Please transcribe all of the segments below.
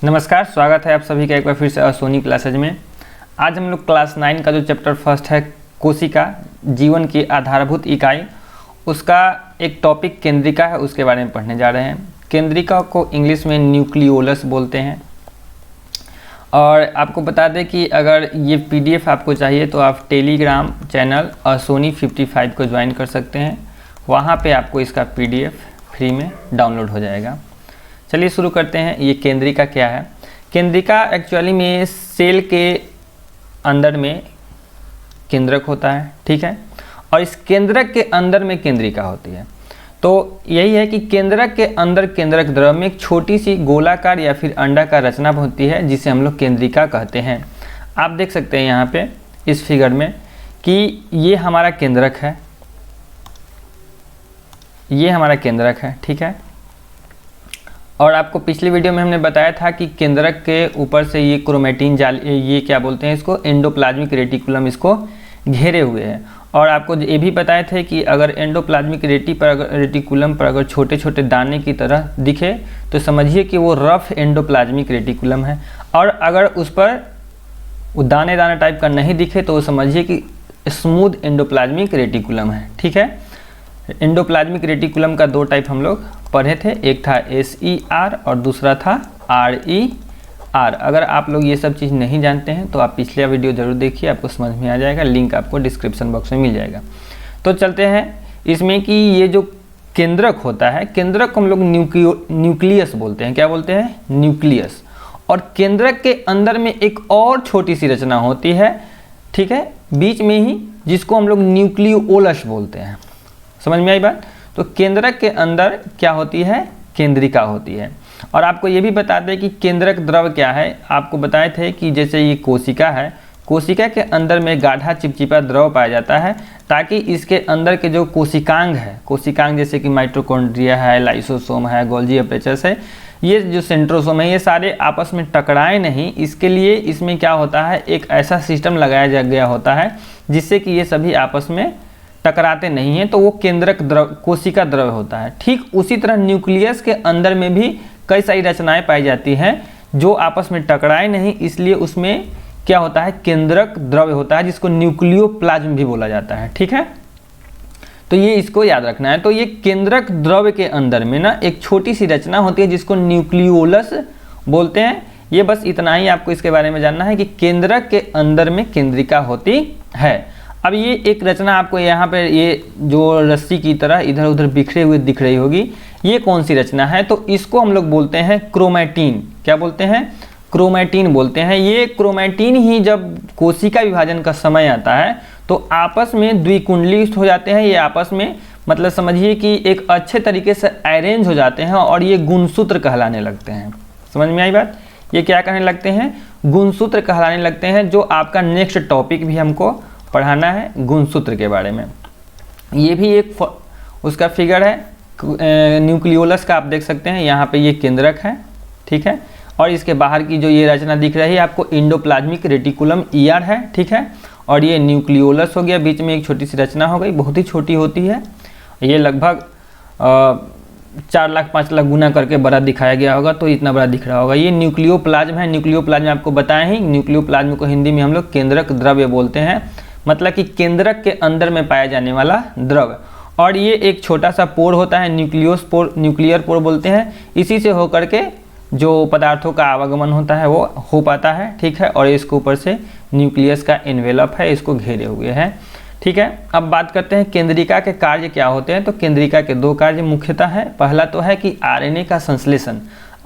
नमस्कार, स्वागत है आप सभी का एक बार फिर से सोनी क्लासेज में। आज हम लोग क्लास 9 का जो चैप्टर फर्स्ट है कोशिका जीवन की आधारभूत इकाई, उसका एक टॉपिक केंद्रिका है, उसके बारे में पढ़ने जा रहे हैं। केंद्रिका को इंग्लिश में न्यूक्लियोलस बोलते हैं। और आपको बता दें कि अगर ये पीडीएफ आपको चाहिए तो आप टेलीग्राम चैनल सोनी 55 को ज्वाइन कर सकते हैं। वहाँ पे आपको इसका पीडीएफ फ्री में डाउनलोड हो जाएगा। चलिए शुरू करते हैं। ये केंद्रिका क्या है? केंद्रिका एक्चुअली में सेल के अंदर में केंद्रक होता है, ठीक है, और इस केंद्रक के अंदर में केंद्रिका होती है। तो यही है कि केंद्रक के अंदर केंद्रक द्रव में एक छोटी सी गोलाकार या फिर अंडाकार रचना होती है जिसे हम लोग केंद्रिका कहते हैं। आप देख सकते हैं यहाँ पे इस फिगर में कि ये हमारा केंद्रक है, ये हमारा केंद्रक है, ठीक है। और आपको पिछली वीडियो में हमने बताया था कि केंद्रक के ऊपर से ये क्रोमेटिन जाल, ये क्या बोलते हैं इसको, एंडोप्लाज्मिक रेटिकुलम इसको घेरे हुए हैं। और आपको ये भी बताए थे कि अगर एंडोप्लाज्मिक रेटिकुलम पर अगर छोटे छोटे दाने की तरह दिखे तो समझिए कि वो रफ एंडोप्लाज्मिक रेटिकुलम है। और अगर उस पर वो दाने दाने टाइप का नहीं दिखे तो वो समझिए कि स्मूथ एंडोप्लाज्मिक रेटिकुलम है, ठीक है। एंडोप्लाज्मिक रेटिकुलम का दो टाइप हम लोग पढ़े थे, एक था SER और दूसरा था RER। अगर आप लोग ये सब चीज़ नहीं जानते हैं तो आप पिछला वीडियो जरूर देखिए, आपको समझ में आ जाएगा। लिंक आपको डिस्क्रिप्शन बॉक्स में मिल जाएगा। तो चलते हैं इसमें कि ये जो केंद्रक होता है, केंद्रक को हम लोग न्यूक्लियस बोलते हैं। क्या बोलते हैं? न्यूक्लियस। और केंद्रक के अंदर में एक और छोटी सी रचना होती है, ठीक है, बीच में ही, जिसको हम लोग न्यूक्लियोलस बोलते हैं। समझ में आई बात? तो केंद्रक के अंदर क्या होती है? केंद्रिका होती है। और आपको ये भी बता दें कि केंद्रक द्रव क्या है। आपको बताए थे कि जैसे ये कोशिका है, कोशिका के अंदर में गाढ़ा चिपचिपा द्रव पाया जाता है ताकि इसके अंदर के जो कोशिकांग है, कोशिकांग जैसे कि माइटोकॉन्ड्रिया है, लाइसोसोम है, गोल्जी अपरेचस है, ये जो सेंट्रोसोम है, ये सारे आपस में टकराए नहीं, इसके लिए इसमें क्या होता है, एक ऐसा सिस्टम लगाया गया होता है जिससे कि ये सभी आपस में टकराते नहीं हैं, तो वो केंद्रक द्रव, कोशिका द्रव होता है। ठीक उसी तरह न्यूक्लियस के अंदर में भी कई सारी रचनाएं पाई जाती हैं जो आपस में टकराए नहीं, इसलिए उसमें क्या होता है, केंद्रक द्रव होता है, जिसको न्यूक्लियोप्लाज्म भी बोला जाता है, ठीक है। तो ये इसको याद रखना है। तो ये केंद्रक द्रव के अंदर में ना एक छोटी सी रचना होती है जिसको न्यूक्लियोलस बोलते हैं। ये बस इतना ही आपको इसके बारे में जानना है कि केंद्रक के अंदर में केंद्रिका होती है। अब ये एक रचना आपको यहाँ पे ये जो रस्सी की तरह इधर उधर बिखरे हुए दिख रही होगी, ये कौन सी रचना है? तो इसको हम लोग बोलते हैं क्रोमैटिन। क्या बोलते हैं? क्रोमैटिन बोलते हैं। ये क्रोमैटिन ही जब कोशिका विभाजन का समय आता है तो आपस में द्विकुंडलीय हो जाते हैं। ये आपस में मतलब समझिए कि एक अच्छे तरीके से अरेंज हो जाते हैं और ये गुणसूत्र कहलाने लगते हैं। समझ में आई बात? ये क्या कहने लगते हैं? गुणसूत्र कहलाने लगते हैं, जो आपका नेक्स्ट टॉपिक भी हमको पढ़ाना है, गुणसूत्र के बारे में। ये भी एक उसका फिगर है न्यूक्लियोलस का, आप देख सकते हैं यहाँ पे ये केंद्रक है, ठीक है। और इसके बाहर की जो ये रचना दिख रही है आपको, एंडोप्लाज्मिक रेटिकुलम ER है, ठीक है। और ये न्यूक्लियोलस हो गया, बीच में एक छोटी सी रचना हो गई, बहुत ही छोटी होती है। ये लगभग 4 लाख 5 लाख गुना करके बड़ा दिखाया गया होगा, तो इतना बड़ा दिख रहा होगा। ये न्यूक्लियोप्लाज्म है। न्यूक्लियोप्लाज्म आपको बताएं ही, न्यूक्लियोप्लाज्म को हिंदी में हम लोग केंद्रक द्रव्य बोलते हैं, मतलब कि केंद्रक के अंदर में पाया जाने वाला द्रव। और ये एक छोटा सा पोर होता है, न्यूक्लियर पोर बोलते हैं। इसी से होकर के जो पदार्थों का आवागमन होता है वो हो पाता है, ठीक है। और इसके ऊपर से न्यूक्लियस का एनवेलप है, इसको घेरे हुए हैं, ठीक है। अब बात करते हैं केंद्रिका के कार्य क्या होते हैं। तो केंद्रिका के दो कार्य मुख्यतः है। पहला तो है कि RNA का संश्लेषण।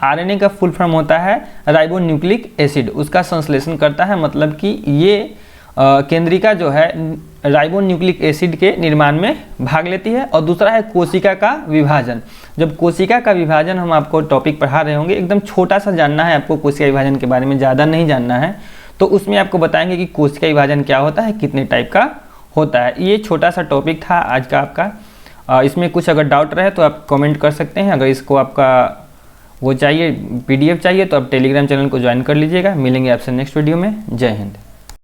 RNA का फुल फॉर्म होता है राइबोन्यूक्लिक एसिड, उसका संश्लेषण करता है। मतलब कि ये केंद्रिका जो है राइबोन्यूक्लिक एसिड के निर्माण में भाग लेती है। और दूसरा है कोशिका का विभाजन। जब कोशिका का विभाजन हम आपको टॉपिक पढ़ा रहे होंगे, एकदम छोटा सा जानना है आपको, कोशिका विभाजन के बारे में ज़्यादा नहीं जानना है, तो उसमें आपको बताएंगे कि कोशिका विभाजन क्या होता है, कितने टाइप का होता है। ये छोटा सा टॉपिक था आज का आपका। इसमें कुछ अगर डाउट रहे तो आप कमेंट कर सकते हैं। अगर इसको आपका वो चाहिए, PDF चाहिए, तो आप टेलीग्राम चैनल को ज्वाइन कर लीजिएगा। मिलेंगे आपसे नेक्स्ट वीडियो में। जय हिंद।